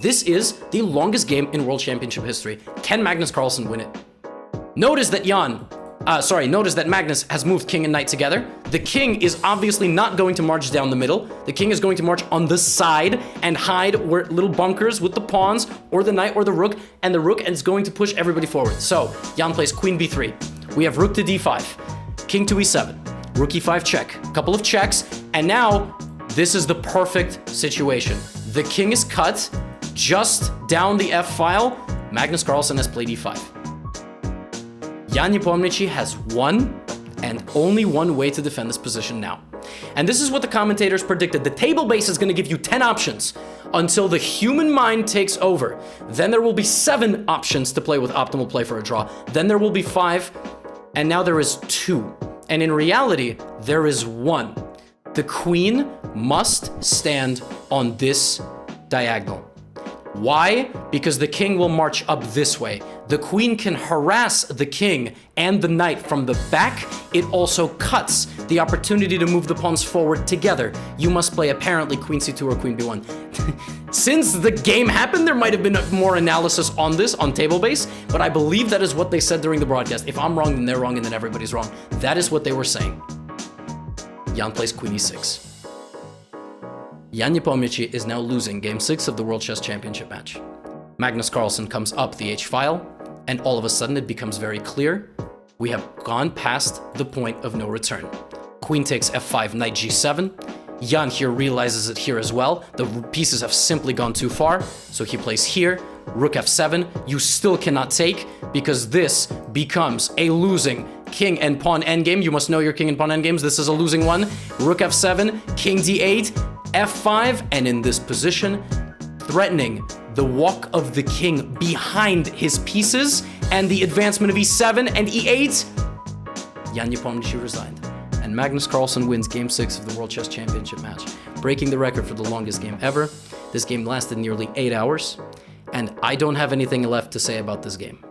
This is the longest game in World Championship history. Can Magnus Carlsen win it? Notice that notice that Magnus has moved king and knight together. The king is obviously not going to march down the middle. The king is going to march on the side and hide where little bunkers with the pawns or the knight or the rook, and the rook is going to push everybody forward. So Jan plays queen b3. We have rook to d5, king to e7, rook e5 check, a couple of checks, and now this is the perfect situation. The king is cut just down the f file. Magnus Carlsen has played e5. Jan Nepomniachtchi has one and only one way to defend this position now. And this is what the commentators predicted. The table base is going to give you 10 options until the human mind takes over. Then there will be 7 options to play with optimal play for a draw. Then there will be 5, and now there is 2. And in reality, there is 1. The queen must stand on this diagonal. Why? Because the king will march up this way. The queen can harass the king and the knight from the back. It also cuts the opportunity to move the pawns forward together. You must play apparently queen c2 or queen b1. Since the game happened, there might have been more analysis on this on table base, but I believe that is what they said during the broadcast. If I'm wrong, then they're wrong, and then everybody's wrong. That is what they were saying. Jan plays queen e6. Jan Nepomniachtchi is now losing Game 6 of the World Chess Championship match. Magnus Carlsen comes up the h-file, and all of a sudden it becomes very clear we have gone past the point of no return. Queen takes f5, knight g7. Jan here realizes it here as well. The pieces have simply gone too far, so he plays here. Rook f7. You still cannot take, because this becomes a losing king and pawn endgame. You must know your king and pawn endgames. This is a losing one. Rook f7, king d8, f5, and in this position, threatening the walk of the king behind his pieces and the advancement of e7 and e8, Jan Nepomniachtchi resigned. And Magnus Carlsen wins Game 6 of the World Chess Championship match, breaking the record for the longest game ever. This game lasted nearly 8 hours, and I don't have anything left to say about this game.